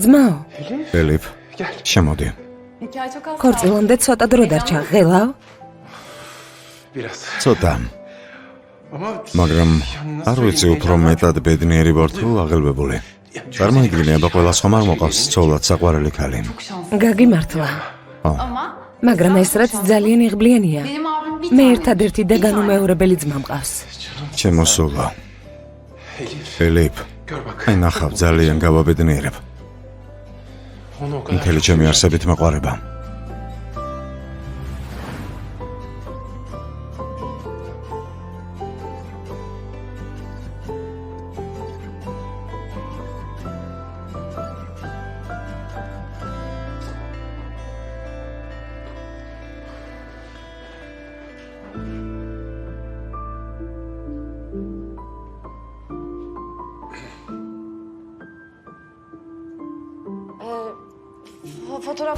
ძმაო, ელიფ, შემოდი. ქორწილამდე ცოტა დრო დარჩა, ღელავ? ცოტა. მაგრამ არ ვიცი უფრო მეტად ბედნიერი ვარ თუ აღელვებული. წარმოიდგინე, აბა ყველას ხომ არ მოყავს ცოლად საყვარელი ქალი. გაგიმართლა. მაგრამ ეს რაც ძალიან იღბლიანია. მე ერთადერთი და განუმეორებელი ძმა მყავს. ჩემო სულო. ელიფ, აი ნახავ, ძალიან გავაბედნიერებ. მთელი ჩემი არსებით მეყვარება.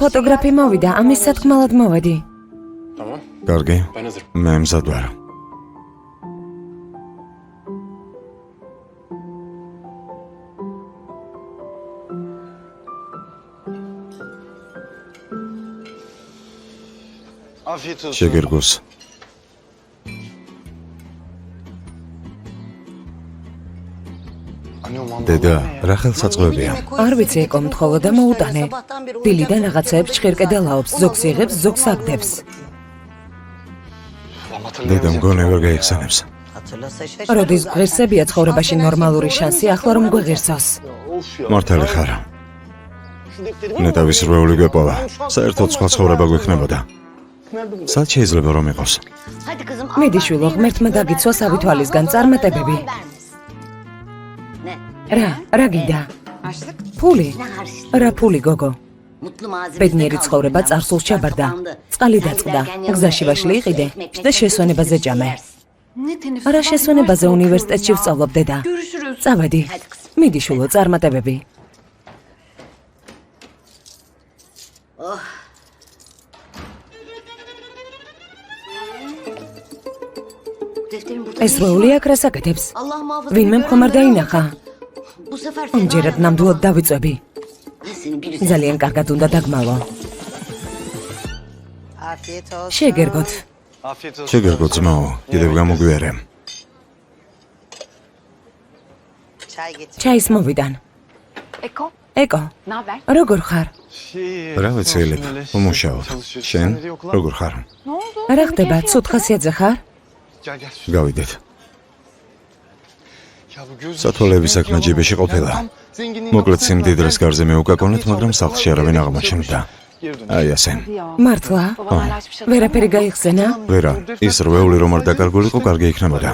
ფოტოგრაფი მოვიდა, ამის სათქმელად მოვედი. კარგი, მე მზად ვარ. შეგერგოს. დედა, რა ხელსაწყოებია? არ ვიცი, ეკო მთხოვა და მოუტანე. დილიდან რაღაცეებს ჭხირკედელაობს, ზოგს იღებს, ზოგს აგდებს. დედა მგონი ვერ გაიხსენებს. როდის ღირსებია ცხოვრებაში ნორმალური შანსი, ახლა რომ გვეღირსოს. მართალი ხარ. ნეტავის რვეული გეპოვა. საერთოდ სხვა ცხოვრება გვექნებოდა. სად შეიძლება რომ იყოს? მიდი შვილო, ღმერთმა დაგიცვა სავითვალისგან წარმატებები. რა გინდა? ფული? რა ფული, გოგო? ბედნიერი ცხოვრება წარსულს ჩაბარდა. წყალი დაწყდა, გზაში ვაშლი იყიდე და შესვენებაზე ჭამე. არა შესვენებაზე უნივერსიტეტში ვსწავლობ, დედა. წავედი. მიდი შვილო, წარმატებები. ეს როული აქ რას აკეთებს? ვინმე მხომარ დაინახა. ამჯერად ნამდვილად დავიწვევი. ძალიან კარგად უნდა დაგმალო. შეგერგოთ. შეგერგოთ, ძმაო, კიდევ გამოგვიარე. ჩაის მოვიდან. ეკო, როგორ ხარ? რა ვიცი, ელიფ, უმუშაოდ. შენ, როგორ ხარ? რა ხდება, ცუდ ხასიათზე ხარ? გავიდეთ. სათვალეები საქმე ჯიბეში ყოფილა. მოკლედ სიმდიდრეს გარზე მეუკაკონეთ, მაგრამ სახლში არავინ აღმოჩნდა. აი ასე. მართლა? ვერაფერი გაიხსენა? ვერა, ის რვეული რომ არ დაკარგულიყო, კარგი იქნებოდა.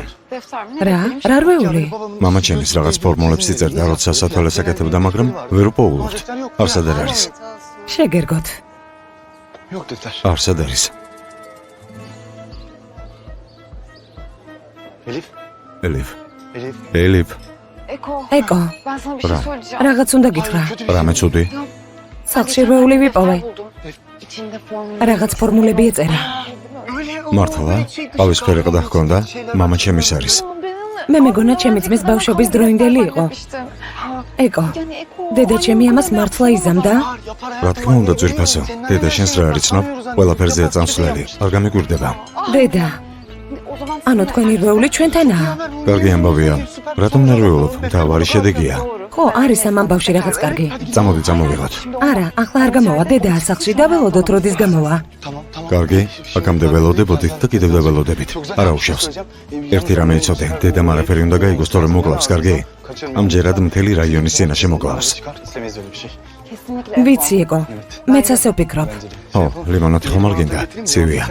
რა რვეული? მამა ჩემის რაღაც ფორმულებს იწერდა, როცა სათვალეს აკეთებდა, მაგრამ ვერ უპოულობთ. არსად არ არის. შეგერგოთ. არსად არის. ელიფ. ელიფ. ეკო, რაღაც უნდა გითხრა. რამე ცუდი? სახლში რვეული ვიპოვე. რაღაც ფორმულები ეწერა. მართლა? ყავისფერი ყდა ჰქონდა? მამა ჩემის არის. მე მეგონა ჩემი ძმის ბავშვობის დროინდელი იყო. ეკო, დედა ჩემი ამას მართლა იზამდა? რა თქმა უნდა, ძვირფასო. დედა შენს რა არ იცნობ? ყველაფერზეა წამსვლელი. არ გამიკვირდება. დედა, ანუ თქვენი რვეული ჩვენთანაა? კარგი ამბავია. რატომ ნერვიულობ? მთავარი შედეგია. ხო, არის ამ ამბავში რაღაც კარგი. წამოვიღოთ. არა, ახლა არ გამოვა, დედა სახლში დაველოდოთ, როდის გამოვა. კარგი, აქამდე ველოდებოდით და კიდევ დაველოდებით. არა უშავს. ერთი რამე იცოდე, დედამ არაფერი უნდა გაიგოს, თორემ მოკლავს, კარგი? ამჯერად მთელი რაიონის სცენაში მოკლავს. ვიცი, ეკო, მეც ასე ვფიქრობ. ო, ლიმონადი ხომ არ გინდა? ცივია.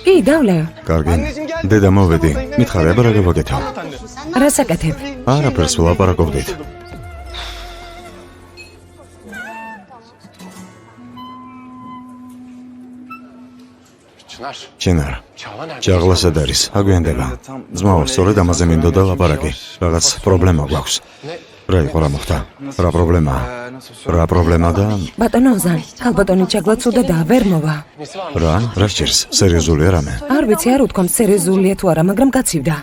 კი, დავლევ. კარგი, დედა მოვედი. მითხარი, აბა რა გავაკეთო? რა საკეთებ? არაფერს ვლაპარაკობდით. ჩინარ, ჯაღლასად არის, აგვიანდება. ძმაო, სწორედ ამაზე მინდოდა ლაპარაკი. რაღაც პრობლემა გვაქვს. რა იყო, რა მოხდა? რა პრობლემაა? რა პრობლემა და... ბატონო ოზან, ქალბატონი ჯაღლა ცუდადაა, ვერ მოვა. რა სჭირს? სერიოზულია რამე? არ ვიცი, არ უთქვამ სერიოზულია თუ არა, მაგრამ გაცივდა.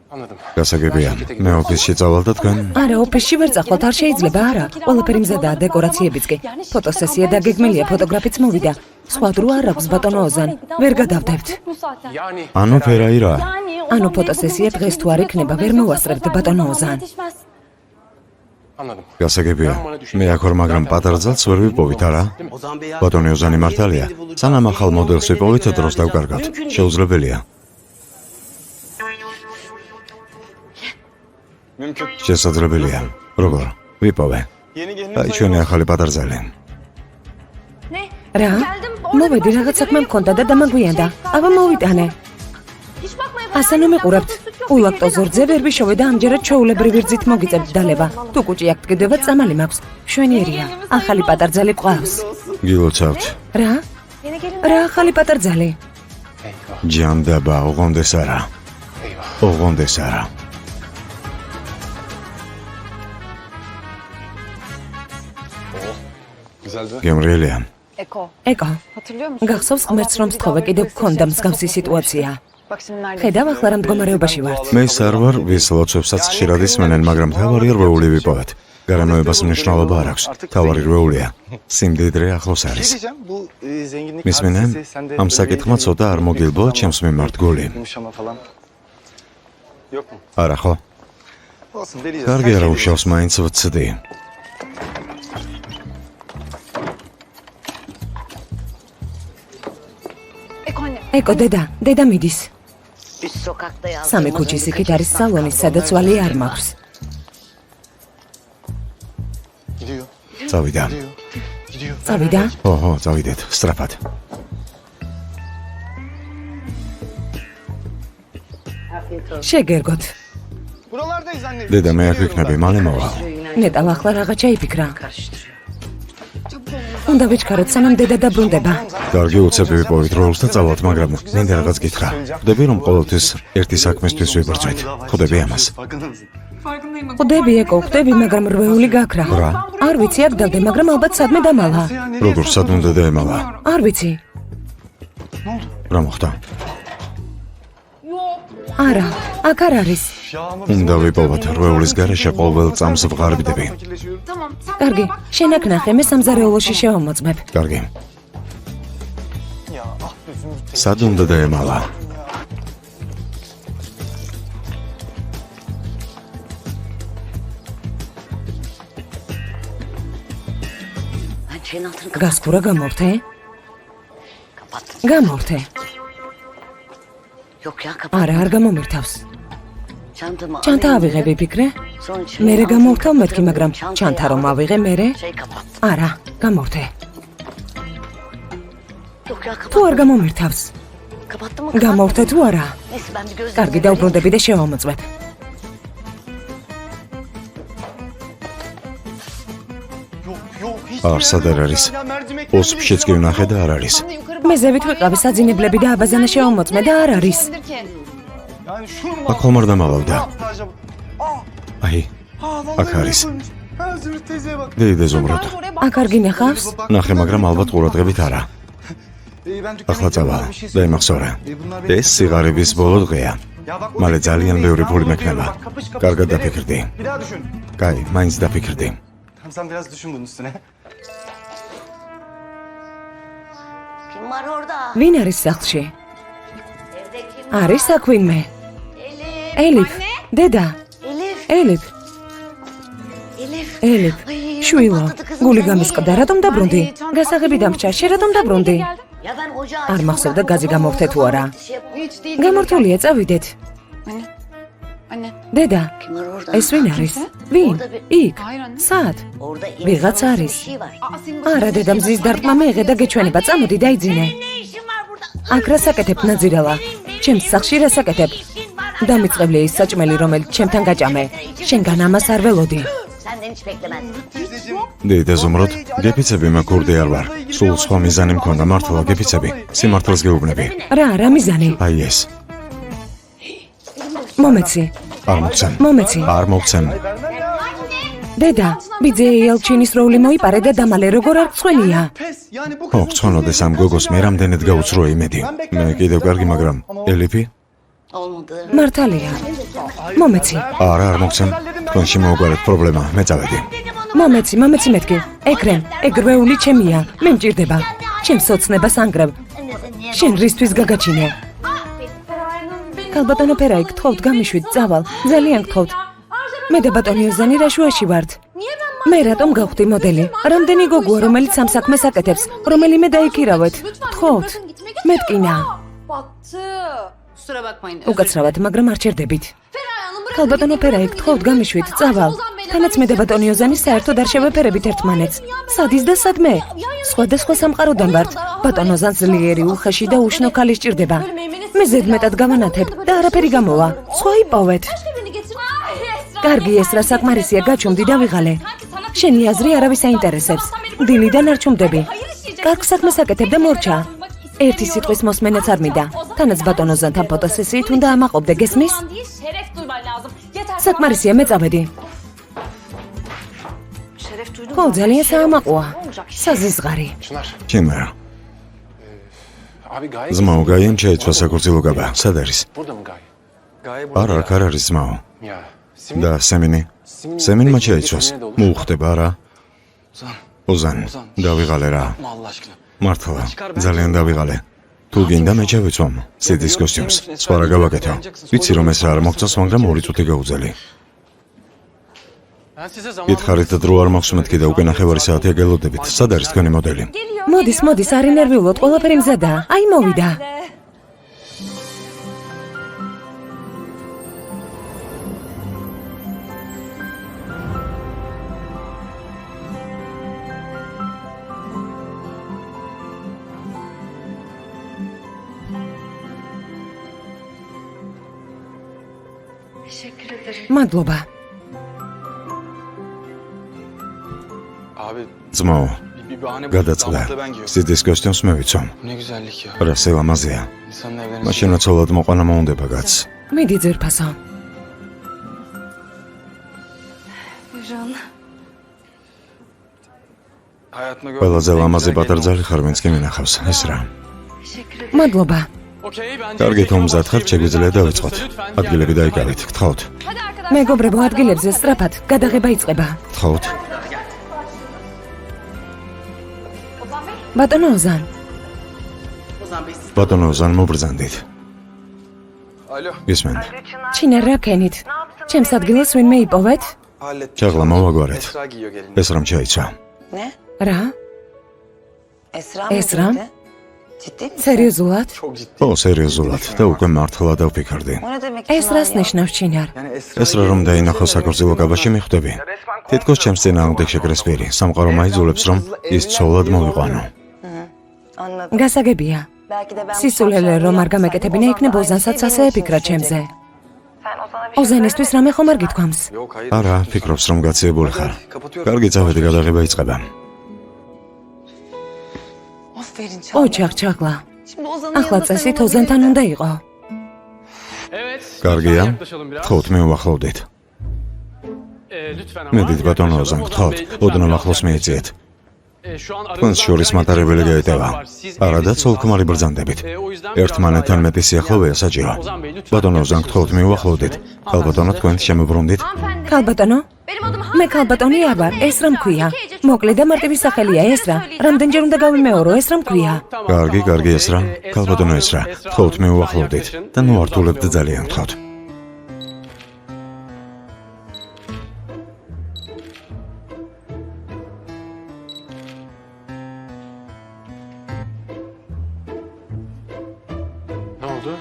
გასაგებია, მე ოფისში წავალ და თქვენ არა, ოფისში ვერ წახვალთ, არ შეიძლება, არა. ყველაფერი მზადაა, დეკორაციებიც კი. ფოტოსესია დაგეგმილია, ფოტოგრაფიც მოვიდა. სხვა დრო არ აქვს ბატონო ოზან. ვერ გადავდებთ. ანუ ფერაი რა? ანუ ფოტოსესია დღეს თუ არ იქნება, ვერ მოვასწრებთ ბატონო ოზან. გასაგებია, მე აქ ვარ, მაგრამ პატარა ძალს ვერ ვიპოვით, არა? ბატონი ოზანი მართალია. სანამ ახალ მოდელს ვიპოვით, დროს დავკარგავთ. შეუძლებელია. შესაძლებელია. როგორ? ვიპოვე. აი ჩვენი ახალი პატარძალი. რა? მოვედი, რაღაც საქმე მქონდა და დამაგვიანდა. აბა მოვიტანე. ასე ნომიყურებთ. ულაქტოზორძე ვერ ვიშოვე და ამჯერად ჩვეულებრივი რძით მოგიწევთ დალება. თუ კუჭი აქ დგდება, წამალი მაქვს. შვენიერია. ახალი პატარძალი ყავს. გილოცავთ. რა? რა ახალი პატარძალი? ჯანდაბა, ოღონდეს არა. ოღონდეს არა. გემრიელია. ეკო, გახსოვს ღმერთს რომ სთხოვე კიდევ გქონდა მსგავსი სიტუაცია. ხედავ ახლა რა მდგომარეობაში ვართ. მე არ ვარ, ვის ლოცვებსაც ხშირად ისმენენ, მაგრამ თავარი რვეული ვიპოვეთ. გარემოებას მნიშვნელობა არ აქვს. თავარი რვეულია. სიმდიდრე ახლოს არის. მისმენე, ამ საკითხმა ცოტა არ მოგილბოა ჩემს მიმართ გული. არა ხო? კარგი არა უშავს, მაინც ვცდი. ეკო, დედა მიდის. სამი ქუჩის იქით არის სალონი, სადაც ვალი არ მაქვს. წავიდა. წავიდა? ოჰო, წავიდეთ, სწრაფად. შეგერგოთ. დედა, მე აქ ვიქნები, მალე მოვალ. ნეტავ ახლა რაღაც ჩაიფიქრა. უნდა ვიჩქაროთ, სანამ დედა დაბრუნდება. კარგი, უცებ ვიპოვით როლს და წავალთ, მაგრამ მინდა რაღაც გითხრა. ხვდები, რომ ყოველთვის ერთი საქმისთვის ვიბრძვით. ხვდები ამას? ხვდები, ეკო, ხვდები, მაგრამ რვეული გაქრა. რა? არ ვიცი, აქ დავდე, მაგრამ ალბათ სადმე დამალა. როგორ სად უნდა დაემალა? არ ვიცი. რა მოხდა? არა, აქ არ არის. უნდა ვიპოვოთ რვეულის გარეშე ყოველ წამს ვღარიბდები. კარგი, შენ აქ ნახე, მე სამზარეულოში შევამოწმებ. კარგი. სად უნდა დაემალა? გასკურა გამორთე? გამორთე. არა, არ გამომერთავს. ჩანთა ავიღე, ვიფიქრე? მერე გამორთავ მეთქი, მაგრამ ჩანთა რომ ავიღე მერე? არა, გამორთე. თუ არ გამომერთავს? გამორთე თუ არა? კარგი, დავბრუნდები და შევამოწმებ. არსად არ არის. ოსფშიც კი ვნახე და არ არის. მე ზევით ვიყავი საძინებლები და აბაზანა შევამოწმე და არ არის. აქ ხომ არ დამალავდა? აი, აქ არის. დეიდე ზომრად. აქ არ გინახავს? ნახე, მაგრამ ალბათ ყურადღებით არა. ახლა წავალ, დაიმახსოვრე. ეს სიღარიბის ბოლო დღეა. მალე ძალიან ბევრი ფული მექნება. კარგად დაფიქრდი. კაი, მაინც დაფიქრდი. ვინ არის სახლში? არის აქ ვინმე? ელიფ, დედა. ელიფ. ელიფ, შვილო, გული გამისყდა, რატომ დაბრუნდი? გასაღები დამრჩა, შენ რატომ დაბრუნდი? არ მახსოვდა გაზი გამორთე თუ არა. გამორთულია, წავიდეთ. დედა, ეს ვინ არის? ვინ? იქ, სად? ვიღაც არის. არა, დედა, მზის დარტყმა მეიღე და გეჩვენება, წამოდი დაიძინე. აქ რასაკეთებ, ნაძირალა? ჩემს სახლში რასაკეთებ? დამიწყებლია ის საჭმელი, რომელიც ჩემთან გაჭამე. შენგან ამას არ ველოდი. დეიდე ზომრად, გეფიცები, მე ქურდი არ ვარ. სულ სხვა მიზანი მქონდა, მართლა გეფიცები. სიმართლეს გეუბნები. რა მიზანი? აი ეს. მომეცი. არ მოგცემ. მომეცი. არ მოგცემ. დედა, ბიძე ეალჩინის როლი მოიპარე და დამალე როგორ არ გწვენია? ხო, გწვენოდეს ამ გოგოს მე რამდენად გაუცროე იმედი. მე კიდევ კარგი, მაგრამ ელიფი? მართალია. მომეცი. არა, არ მოგცემ. თქვენში მოუგვარეთ პრობლემა, მე წავედი. მომეცი მეთქი. ეგრეული ჩემია. მე მჭირდება. ჩემს ოცნებას ანგრევ. შენ რისთვის გაგაჩინე? ქალბატონო ფერაი, გთხოვთ გამიშვით, წავალ. ძალიან გთხოვთ. მე და ბატონი ოზანი რაშუაში ვართ. მე რატომ გავხდი მოდელი? რამდენი გოგოა, რომელიც ამ საქმეს აკეთებს? რომელიმე დაიქირავეთ. გთხოვთ. მეთკინა. უკაცრავად, მაგრამ არ ჩერდებით. ქალბატონო ფერაი, გთხოვთ გამიშვით, წავალ. თანაც მე და ბატონი ოზანი საერთოდ არ შევეფერებით ერთმანეთს. სადის და სადმე? სხვადასხვა სამყაროდან ვართ. ბატონო ოზანს ძლიერი, უხეში და უშნო ქალი სჭირდება. მე ზედმეტად გავანათებ და არაფერი გამოვა. სხვა იპოვეთ. კარგი, ეს რა საკმარისია, გაჩუმდი და ვიღალე. შენი აზრი არავის აინტერესებს. დილიდან არ ჩუმდები. კარგ საქმეს აკეთებ და მორჩა. ერთი სიტყვის მოსმენაც არ მინდა. თანაც ბატონო ოზანთან ფოტოსესიით უნდა ამაყობდე, გესმის? საკმარისია, მე წავედი. ხო, ძალიან საამაყოა. საზიზღარი. ჩინარა. ზმაო, გაიამ შეეცვა საქორწილო გაბა. სად არის? არა, აქ არ არის ზმაო. და სემინი? სემინმა შეეცვას. მოუხდება რა? ოზან, დავიღალე რა. მართლა, ძალიან დავიღალე. თუ გინდა მე ჩავეცვამ სიდის კოსტიუმს. სხვა რა გავაკეთო? ვიცი რომ ეს რა არ მოგწონს, მაგრამ 2 წუთი გაუძელი. გითხარით დრო არ მაქვს მეთქი და უკვე ნახევარი საათია გელოდებით. სად არის თქვენი მოდელი? მოდის, არ ინერვიულოთ, ყველაფერი მზადაა. აი მოვიდა. მადლობა. ზმაო, გადაწყდა. სიდის კოსტიუმს მე ვიცომ. რა სილამაზეა. მაშინ ცოლად მოყვანა მოუნდება კაც. მიდი ძირფასო. ყველაზე ლამაზი ბატარძალი ხარ, ვინც კი მინახავს. ეს რა? მადლობა. კარგით, ომზად ხართ, შეგვიძლია დავიწყოთ. ადგილები დაიკავით, გთხოვთ. მეგობრებო, ადგილებზე სწრაფად, გადაღება იწყება. გთხოვთ. ბატონო ოზან. ბატონო ოზან, მობრძანდით. ისმენ. ჩინარ რა ქენით? ჩემს ადგილას ვინმე იპოვეთ? ჩაღლა მოვაგვარეთ. ეს რამ ჩაიცა? რა? ეს რა? სერიოზულად? ო, სერიოზულად და უკვე მართლა დავფიქრდი. ეს რას ნიშნავს ჩინარ? ეს რა რომ დაინახო საქორწილო გაბაში მიხვდები? თითქოს ჩემს წინააღმდეგ შეკრეს პირი. სამყარო მაიძულებს რომ ის ცოლად მოვიყვანო. გასაგებია. სისულელე რომ არ გამეკეთებინა იქნებ ოზანსაც ასე ეფიქრა ჩემზე. ოზანისთვის რამე ხომ არ გითქვამს? არა, ფიქრობს რომ გაციებული ხარ. კარგი, წავედი, გადაღება იწყება. ოჩახ ჩაღლა. ახლა წესით ოზანთან უნდა იყო. კარგია, გთხოვთ მე უახლოვდით. მედით ბატონო ოზან, გთხოვთ, ოდნავ ახლოს მიეწიეთ. თქვენს შორის მატარებელი გაეტევა. არა და ცოლ-ქმარი ბრძანდებით. ერთმანეთთან მეტი სიახლოვეა საჭირო. ბატონო ოზან, გთხოვთ მე უახლოვდით. ქალბატონო, თქვენ შემოbrundით? ქალბატონო? მე ქალბატონი არ ვარ, ეს რა მქვია? მოკლე და მარტივი სახელია ეს რა. რამდენჯერ უნდა გავიმეორო, ეს რა მქვია? კარგი, ეს რა. ქალბატონო, ეს რა. გთხოვთ მე უახლოვდით და ნუ ართულებთ ძალიან, გთხოვთ.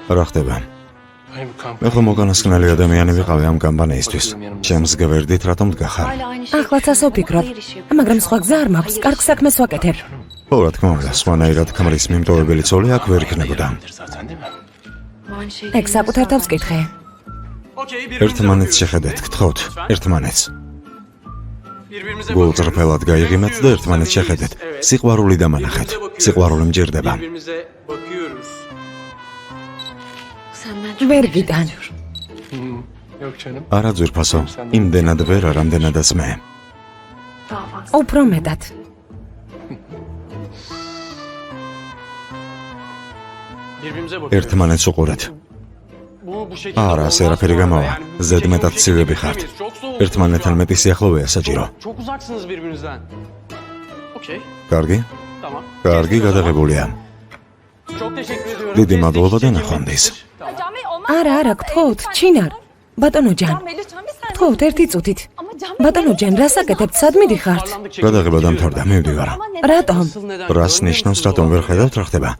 რა ხდება? მე ხომ უკანასკნელი ადამიანი ვიყავი ამ კამპანიისთვის. ჩემს გვერდით რატომ დგახარ? ახლაც ასე ვფიქრობ, მაგრამ სხვა გზა არ მაქვს, კარგ საქმეს ვაკეთებ. ხო, რა თქმა უნდა, სხვანაირად ქმრის მიმტოვებელი ცოლი აქ ვერ იქნებოდა. ეგ საკუთარ თავს კითხე. ერთმანეთს შეხედეთ, გთხოვთ, ერთმანეთს. გულწრფელად გაიღიმეთ და ერთმანეთს შეხედეთ. სიყვარული დამანახეთ. სიყვარული მჯერდება. ვერ გიტან. არა ძვირფასო, იმდენად ვერ, რამდენადაც მე. უფრო მეტად. ერთმანეთს უყურეთ. არა, ასე არაფერი გამოვა. ზედმეტად ცივები ხართ. ერთმანეთთან მეტი სიახლოვეა საჭირო. კარგი? კარგი, გადაღებულია. დიდი მადლობა და ნახვამდის. არა, გთხოვთ, ჩინარ. ბატონო ჯან. გთხოვთ, ერთი წუთით. ბატონო ჯან, რას აკეთებთ? სად მიდიხართ? გადაღება დამთავრდა, მივდივარ. რატომ? რას ნიშნავს, რატომ ვერ ხედავთ რა ხდება?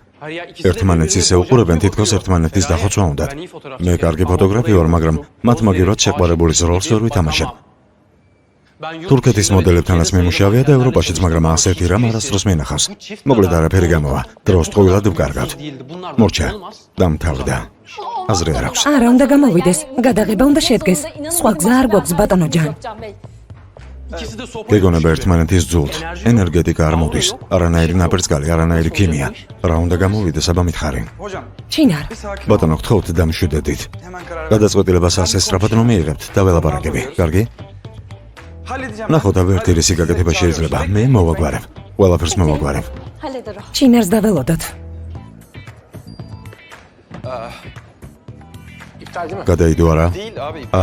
ერთმანეთს ისე უყურებენ, თითქოს ერთმანეთის დახოცვა უნდათ. მე კარგი ფოტოგრაფი ვარ, მაგრამ მათ მაგივრად შეყვარებულის როლს ვერ ვითამაშებ. თურქეთის მოდელებთანაც მიმუშავია და ევროპაშიც, მაგრამ ასეთი რამ არასდროს მინახავს. მოკლედ არაფერი გამოვა. დროს ტყუილად ვკარგავთ. მორჩა, დამთავრდა. აზრი არ აქვს. არა, უნდა გამოვიდეს. გადაღება უნდა შედგეს. სხვა გზა არ გვაქვს, ბატონო ჯან. გეგონება ერთმანეთის ძულთ. ენერგეტიკა არ მოდის. არანაირი ნაპერწკალი, არანაირი ქიმია. რა უნდა გამოვიდეს, აბა მითხარი. ჩინარ. ბატონო, გთხოვთ, დამშვიდედით. გადაწყვეტილებას ასე სწრაფად რომ მიიღებთ, დაველაპარაკები. კარგი? ნახოთ, ერთი რისი გაკეთება შეიძლება. მე მოვაგვარებ. ყველაფერს მოვაგვარებ. ჩინარს დაველოდოთ. გადაიდო არა?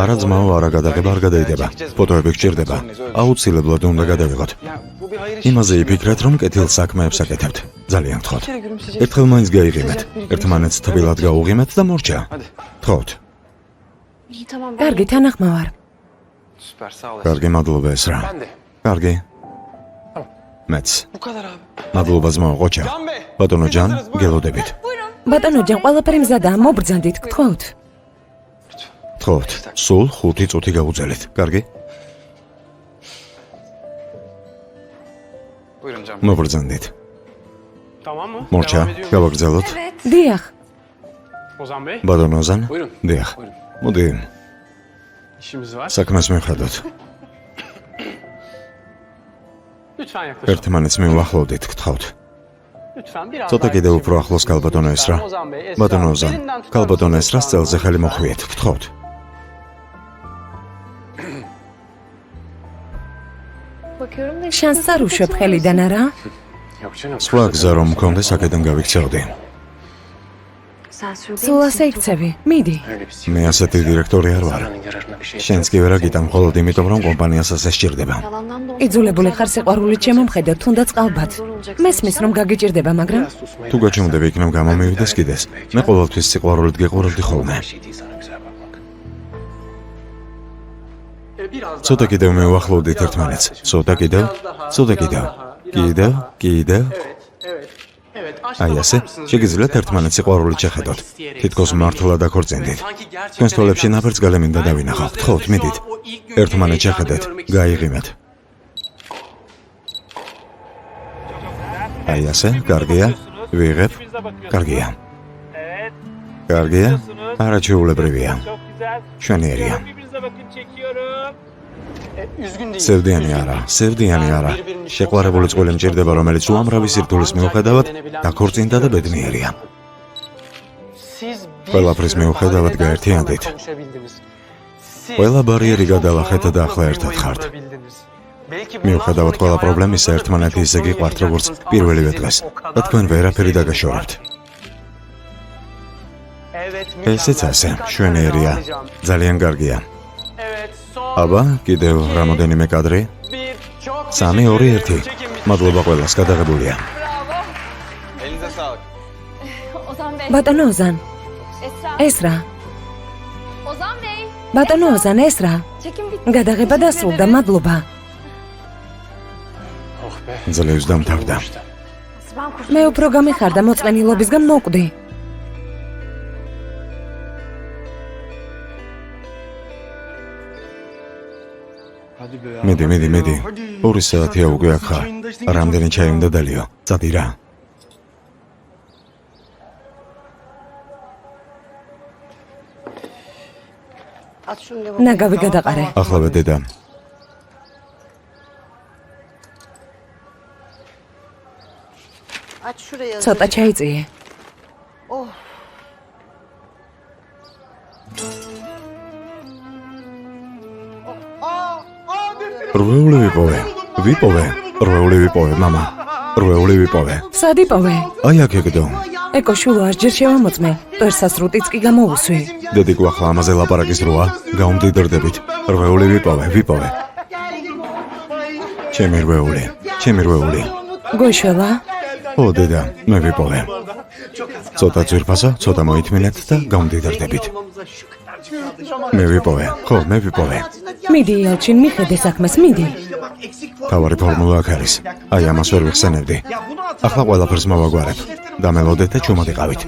არა, ძმაო, არა გადაღება არ გადაიდება. ფოტოები გჭირდება. აუცილებლად უნდა გადავიღოთ. იმაზე იფიქრეთ, რომ კეთილ საქმეებს აკეთებთ. ძალიან გთხოვთ. ერთხელ მაინც გაიღიმეთ. ერთმანეთს თბილად გაუღიმეთ და მორჩა. გთხოვთ. კარგი, თანახმავარ. კარგი, მადლობა ესრა. კარგი. მეც. მადლობა ძმაო, ყოჩა. ბატონო ჯან, გელოდებით. ბატონო ჯან, ყველაფერი მზადაა, მობრძანდით, გთხოვთ. გთხოვთ, სულ 5 წუთი გავუძელით. კარგი? მობრძანდით. მორჩა, გავაგრძელოთ. დიახ. ბატონო ოზან, დიახ. მოდი, საქმეს მივხედოთ. ერთმანეთს მივახლოვდით, გთხოვთ. ცოტა კიდევ უფრო ახლოს კალბატონო ესრა. ბატონო ოზან, კალბატონო ესრას წელზე ხელი მოხვიეთ, გთხოვთ. შანსს არ უშვებ ხელიდან, არა? სხვა გზა რომ მქონდეს, აქედან გავიქცეოდი. სულ ასე იქცევი, მიდი. მე ასეთი დირექტორი არ ვარ. შენც კი ვერ აგიტან, მხოლოდ იმიტომ, რომ კომპანიას ასე სჭირდება. იძულებული ხარ სიყვარულით შემომხედე, თუნდაც ყალბად. მესმის რომ გაგიჭირდება, მაგრამ თუ გაჩვენდები იქნებ გამომივიდეს კიდეს. მე ყოველთვის სიყვარულით გეყურებდი ხოლმე. ცოტა კიდევ მივახლოვდით ერთმანეთს. ცოტა კიდევ. კიდევ. აი ასე, შეგიძლიათ ერთმანეთს სიყვარულით შეხედოთ. თითქოს მართლა დაქორწინდით. თქვენს თვალებში ნაპერწკალი მინდა დავინახო. გთხოვთ, მიდით. ერთმანეთს შეხედეთ, გაიღიმეთ. აი ასე, კარგია. ვიღებ. კარგია. არაჩვეულებრივია. შვენიერია. სევდიანი არა. შეყვარებული წყვილი მჭირდება, რომელიც უამრავი სირთულის მიუხედავად დაქორწინდა და ბედნიერია. ყველაფრის მიუხედავად გაერთიანდით. ყველა ბარიერი გადავახეთ და ახლა ერთად ხართ. მიუხედავად ყველა პრობლემისა, ერთმანეთი ისე გიყვართ, როგორც პირველივე დღეს და თქვენ ვერაფერი დაგაშორებთ. ესეც ასე, შვენიერია, ძალიან კარგია. აბა, კიდევ რამოდენიმე კადრი. 3, 2, 1. მადლობა ყველას, გადაღებულია. ბატონო ოზან. ესრა. ბატონო ოზან, ესრა. გადაღება დასრულდა, მადლობა. ძლევს დამთავრდა. მე უფრო გამიხარდა მოწმენილობისგან მოკვდი. მიდი. 2 საათია უკვე აქ ხარ. რამდენი ჩაი უნდა დალიო? წადი რა. ნაგავი გადაყარე. ახლავე დედა. ცოტა ჩაიწიე. რვეული ვიპოვე, მამა. რვეული ვიპოვე. სად იპოვე? აი აქ ეკდო. ეკო შულო არჯერ შევამოწმე, ტვერსასრუტიც კი გამოუსვი. დედიკო ახლა ამაზე ლაპარაკის დროა, გაუმდიდრდებით. რვეული ვიპოვე. ჩემი რვეული. გოშველა, ო დედა, მე ვიპოვე. ცოტა ძვირფასო, ცოტა მოითმინეთ და გაუმდიდრდებით. მე ვიპოვე. მიდი ელჩინ, მიხედე საქმეს, მიდი. თავარი ფორმულა აქ არის. აი ამას ვერ ვიხსენებდი. ახლა ყველაფერს მოვაგვარებ. დამელოდეთ და ჩუმად იყავით.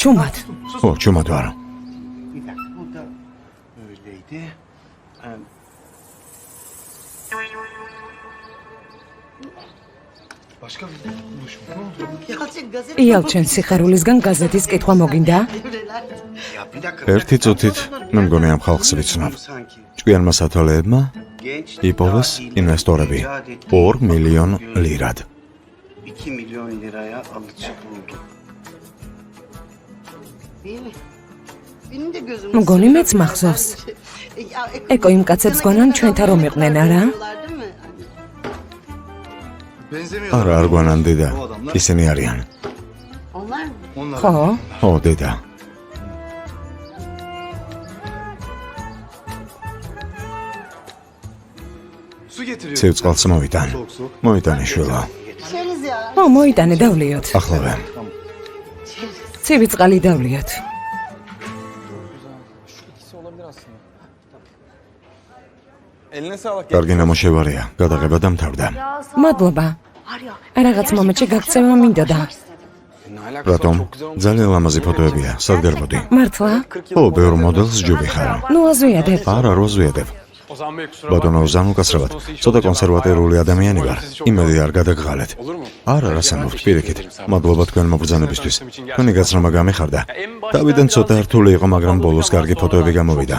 ჩუმად. ო, ჩუმად ვარ. იალჩენ სიხარულისგან გაზეთის კითხვა მოგინდა? ერთი წუთით მე მგონი ამ ხალხს ვიცნობ. ჭკვიანმა სათვალეებმა იპოვეს ინვესტორები 2 მილიონ ლირად. 2 milyon liraya alıcı buldu. Benim de gözüm. მგონი მეც მახსოვს. ეკო იმ კაცებს გონან ჩვენთან რომ იყვნენ, არა? არა, არ გვანან დედა. ისინი არიან. Onlar mı? ხო? ო, დედა. სიუწყალს მოიტანე შვილო. İçeriz ya. ო, მოიტანე დავლიოთ. ახლავე. ცივი წყალი დავლიოთ. კარგი ნამოშევარია, გადაღება დამთავრდა. მადლობა. რაღაც მომენტში გაქცევა მინდოდა. რატომ? ძალიან ლამაზი ფოტოებია, სად გერბოდი? მართლა? ო, ბევრ მოდელს ჯობი ხარ. ნუ აზვიადებ. არა, როზვიადებ. ბატონო ოზან უკაცრავად, ცოტა კონსერვატიული ადამიანი ვარ. იმედი არ გადაგღალეთ. არა, რასამოვთ, პირიქით. მადლობა თქვენ მობრძანებისთვის. თქვენი გაცნობა გამიხარდა. თავიდან ცოტა რთული იყო, მაგრამ ბოლოს კარგი ფოტოები გამოვიდა.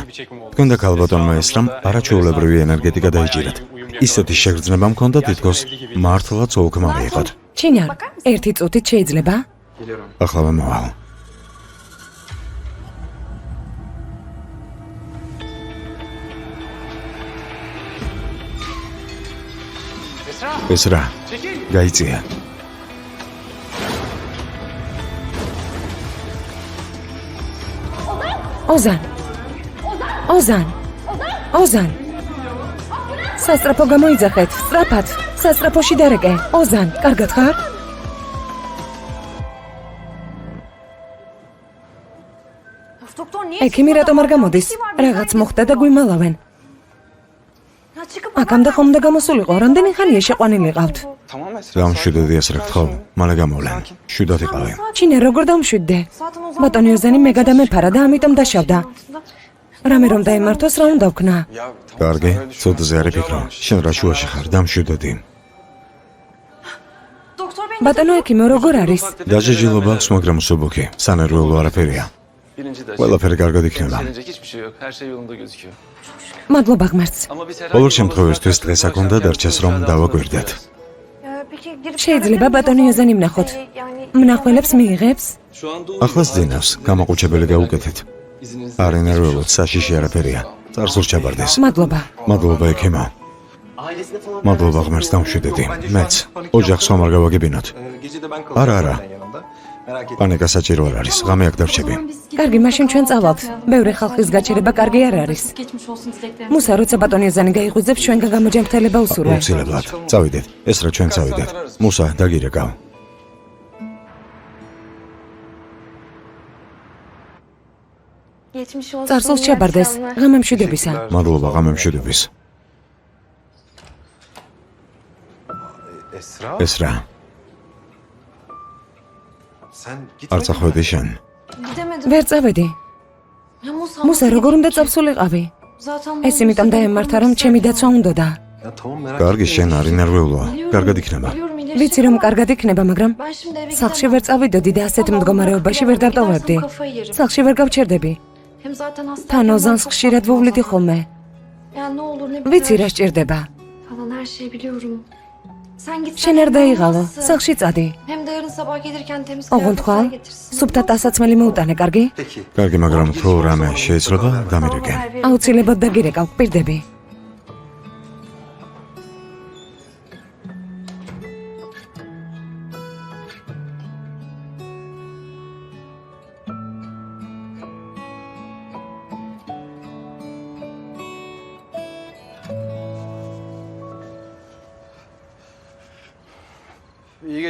თქვენ და ქალბატონმა ესრამ არაჩვეულებრივი ენერგეტიკა დაიჭირეთ. ისეთი შეგრძნება მქონდა, თითქოს მართლაც ოლქმარი იყოთ. ჩინარ, ერთი წუთით შეიძლება? ახლავე მოვალ. ესრა, გაიწია. ოზან. სასტრაფო გამოიძახეთ, სწრაფად, სასტრაფოში დარეკე. ოზან, კარგად ხარ? ექიმი რატომ არ გამოდის? რაღაც მოხდა და გვიმალავენ. აქამდე ხომ და გამოსულიყო, რამდენი ხანია შეყვანილიყავთ? დამშვიდდი ესრა გთხოვ, მალე გამოვლენ. შვიდად იყავი. ჩინე როგორ დამშვიდდე? ბატონი ოზანი მე გადამეფარა და ამიტომ დაშავდა. რამე რომ დაემართოს, რა უნდა ვქნა? კარგი, ცოტაზე არ იფიქრო. შენ რა შუაში ხარ, დამშვიდდი. ბატონო ექიმო, როგორ არის? დაჯეჯილობა აქვს, მაგრამ უსუბუქი. სანერვიულო არაფერია. ყველაფერი კარგად იქნება. მადლობა ღმერთს. բոլոր შემთხვევისთვის დღეს აქ უნდა დარჩეს, რომ დავაგვირდეთ. შეიძლება ბატონი ოზანი ვნახოთ. მნახველებს მიიღებს? ახლას ძინავს, გამოყუჩებელი გაუკეთეთ. არ ენერვიულოთ, საშიში არაფერია. წარსულს ჩაბარდეს. მადლობა ექიმო. მადლობა ღმერთს, დამშვიდდი. მეც ოჯახს ხომ არ გავაგებინოთ. არა. პანიკა საჭირო არ არის, ღამე აქ დარჩები. კარგი, მაშინ ჩვენ წავალთ. ბევრი ხალხის გაჩერება კარგი არ არის. მუსა, როცა ბატონი ოზანი გაიღვიძებს, ჩვენგან გამოჯანმრთელება უსურვებს. აუცილებლად. წავიდეთ. ეს რა ჩვენ წავიდეთ. მუსა, დაგირეკავ. წარსულს ჩაბარდეს. ღამე მშვიდებისა. მადლობა, ღამე მშვიდობის. ესრა. არ წახვედი შენ. ვერ წავედი. მუსა, როგორ უნდა წავსულიყავი? ეს იმიტომ დაემართა, რომ ჩემი დაცვა უნდოდა. კარგი, შენ არ ინერვიულოა. კარგად იქნება. ვიცი რომ კარგად იქნება, მაგრამ სახლში ვერ წავიდოდი და ასეთ მდგომარეობაში ვერ დავტოვებდი. სახლში ვერ გავჩერდები. თან ოზანს ხშირად ვუვლიდი ხოლმე. ვიცი რა სჭირდება. შენ არ დაიღალო, სახლში წადი. ოღონდ ხვალ, სუფთა ტასაცმელი მოუტანე, კარგი? კარგი, მაგრამ თუ რამე შეიძლება, დამირეკე. აუცილებლად დაგირეკავ, გვპირდები.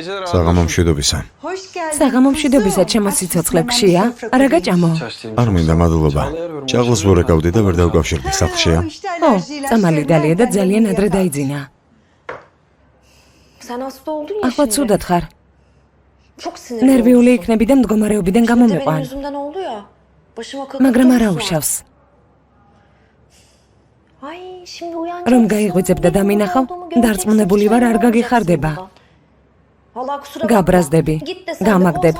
საღამო მშვიდობისა. საღამო მშვიდობისა, ჩემო სიცოცხლე გშია? არა გაჭამო? არ მინდა მადლობა. ჭაღლს ვორეკავდი და ვერ დავკავშირდი სახლშია. ო, წამალი დალია და ძალიან ადრე დაიძინა. Sen hasta oldun ya ახლა şimdi. ცუდად ხარ. Çok sinirli ნერვიული olmuşsun. იქნები და მდგომარეობიდან Şimdi de benim გამომიყვან. yüzümden oldu ya. Başıma მაგრამ არა kakatı უშავს. Ay şimdi uyanacak. რომ გაიღვიძებ და დამინახავ, დარწმუნებული ვარ, არ გაგიხარდება. გაბრაზდები, გამაგდებ.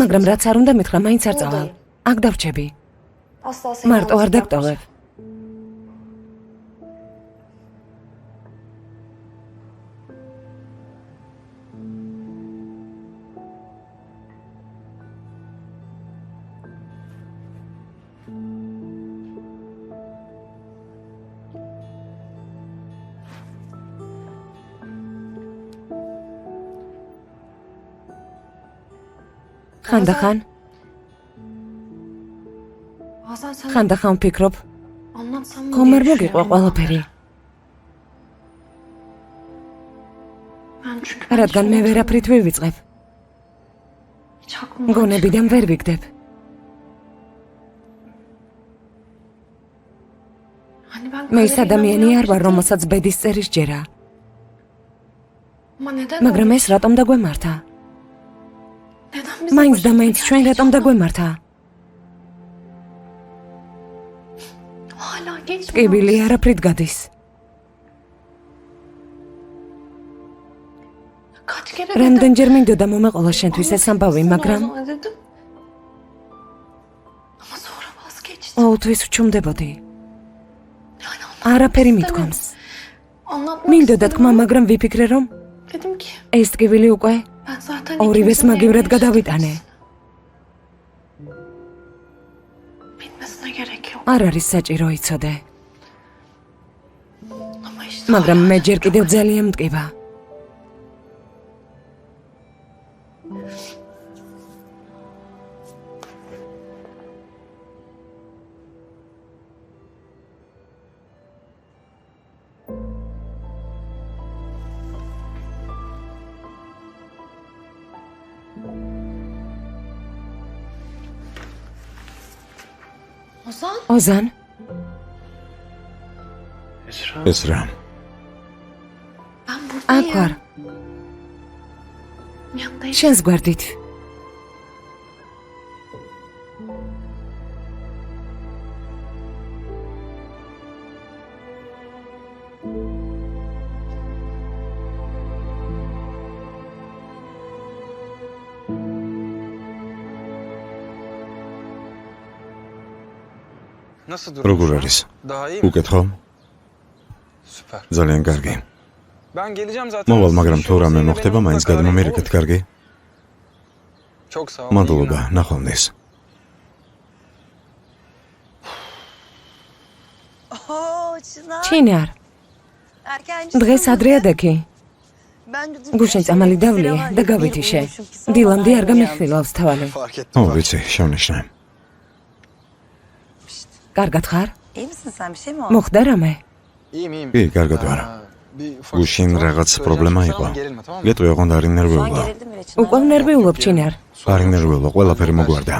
მაგრამ რაც არ უნდა მითხრა, მაინც არ წავალ. აქ დავრჩები. მარტო არ დაგტოვებ. ხანდახან ხანდახან ვფიქრობ, ხომ არ მოგიყვა ყველაფერი. რადგან მე ვერაფრით ვივიწყებ. გონებიდან ვერ ვიგდებ. მე ის ადამიანი არ ვარ, რომელსაც ბედის წერის ჯერა. მაგრამ ეს რატომ დაგვემართა? მაინც და მაინც ჩვენ რატომ დაგვემართა? ტკიბილი არაფრით გადის. რამდენჯერ მინდოდა მომეყოლა შენთვის ეს ამბავი, მაგრამ ოუთვის ვჩუმდებოდი. არაფერი მithქვამს. მინდოდა თქმა, მაგრამ ვიფიქრე, რომ ეს ტკივილი უკვე ორივეს მაგივრად გადავიტანე. არ არის საჭირო იცოდე. მაგრამ მე ჯერ კიდევ ძალიან მტკივა. ოზან? ეს რა? აქ ვარ. შენს გვერდით. როგორ არის? უკეთო? ძალიან კარგი. მოვალ, მაგრამ თუ რამე მოხდება, მაინც გადმომერეკეთ, კარგი? მადლობა, ნახვამდის. ჩინარ. დღეს ადრე ადექი. გუშინ წამალი დავლია და გავითიშე. დილამდე არ გამიხილავს თავალი. ო, ვიცი, შევნიშნე. კარგად ხარ? İyi misin sen? Bir şey mi oldu? მოხდა რამე? კი, კარგად ვარ. გუშინ რაღაც პრობლემა იყო. გეტყვი, ოღონდ არ ინერვიულა. Gerildim bile içimden. უკვე ნერვიულობ ჩინარ. არ ინერვიულა, ყველაფერი მოგვარდა.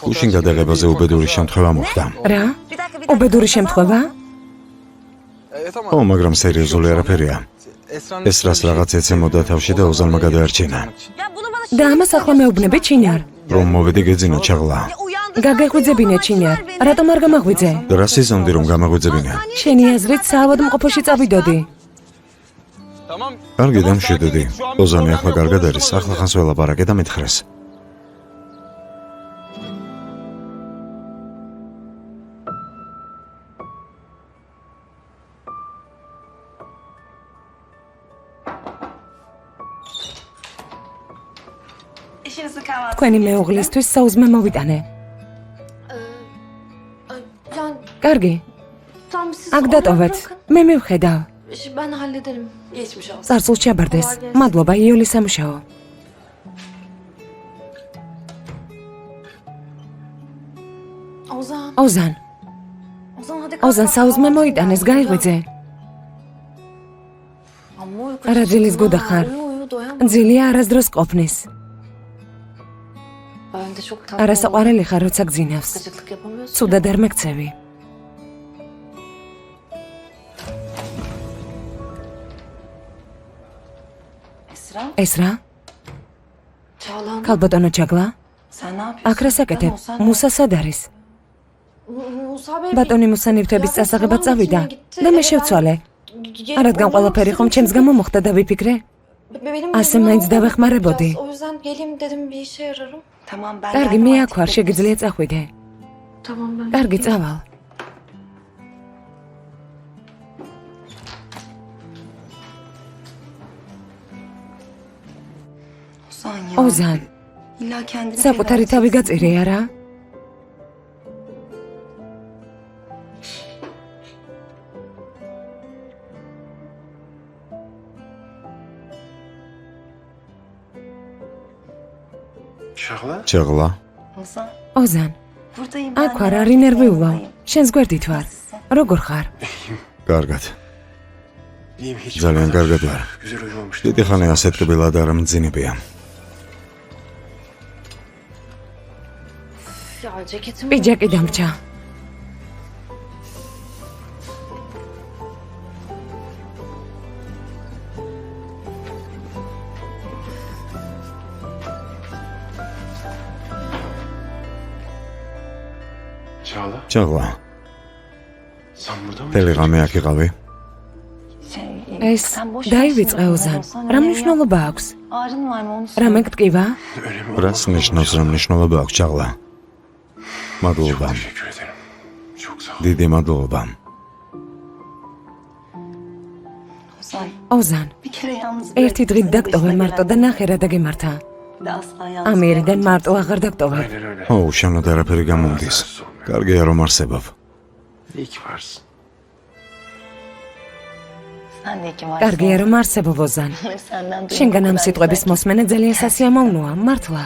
გუშინ გადაღებაზე უბედური შემთხვევა მოხდა. რა? უბედური შემთხვევა? ო, მაგრამ სერიოზული არაფერია. ეს რას რაღაც ეცემოდა თავში და ოზანმა გადაარჩინა. Ya bunu bana და ამას ახლა მეუბნები ჩინარ. რომ მოვედი გეძინა ჩაღლა. გაგეხვიძებინე ჩინარ. რატომ არ გამაღვიძე? და რა სიზონდი რომ გამაგვეძებინე? შენი აზრით საავადმყოფოში წავიდოდი. კარგი, დამშვიდოდი. ოზანი ახლა კარგად არის, ახლა ხანს ველაპარაკე და მითხრეს. işinizi kahvaltı. თქვენი მეუღლისთვის საუზმე მოვიტანე. კარგი, Tamam siz აქ onları დატოვეთ. bırakın. მე მივხედავ. Ben hallederim. Geçmiş olsun. წარსულს ჩაბარდეს. მადლობა, იოლის სამუშაო. Ozan. ოზან, Ozan hadi. ოზან საუზმე მოიტანეს, გაიღვიძე. Amma uyku რა დილის tuttum გუდა ha. ხარ? Uyu, doyamam. ძილია არასდროს ყოფნის. Ben de çok tatlı არასაყვარელი ხარ, როცა გძინავს. gıcıklık yapamıyorsun. ცუდად არ მეკცევი. Esra, ეს რა? Çağlan. ქალბატონო ჩაგლა? sen ne yapıyorsun? აქ რა საკეთებ? Musa მუსა სად არის? Musa Bey. ბატონი მუსა ნივთების წასაღებად წავიდა და მე შევცვალე. რადგან ყველაფერი ხომ ჩემს გამო მოხდა და ვიფიქრე? ასე მაინც დავეხმარებოდი. O yüzden geleyim dedim bir işe yararım. Tamam ben კარგი, geldim მე artık, აქ ვარ, gidebilirsin. შეგიძლია წახვიდე. Tamam ben. კარგი, წავალ. Ozan ya. ოზან, İlla kendini საკუთარი feda თავი edeceksin. გაწირე არა? ჩაღლა Ozan, ოზან, buradayım აქ ვარ, არ ინერვიულავ. შენს გვერდით ვარ. როგორ ხარ? კარგად ძალიან კარგად ვარ დიდი ხანი ასეთ კბილად არ მძინებია Ya ceketim. პიჯაკი დამრჩა. ჩაღლა ტელეგრამი აქ იყავი ეს დაივიწყე ოზან. რა მნიშვნელობა აქვს? Ağrın var mı onu რა მეკტკივა? რას ნიშნავს რა მნიშვნელობა აქვს ჩაღლა მადლობა დიდი მადლობა Ozan. ოზან, Bir kere yalnız ერთი დღით დაგტოვე მარტო და ნახე რა დაგემართა. Bir de asla yalnız ამიერიდან მარტო აღარ დაგტოვებ. ო შენოთ არაფერი გამომდის კარგია რომ არსებობ Sen de iki varsın. კარგია რომ არსებობ ოზან. Senden შენგან ამ duymak სიტყვების kadar მოსმენა ძალიან სასიამოვნოა, მართლა.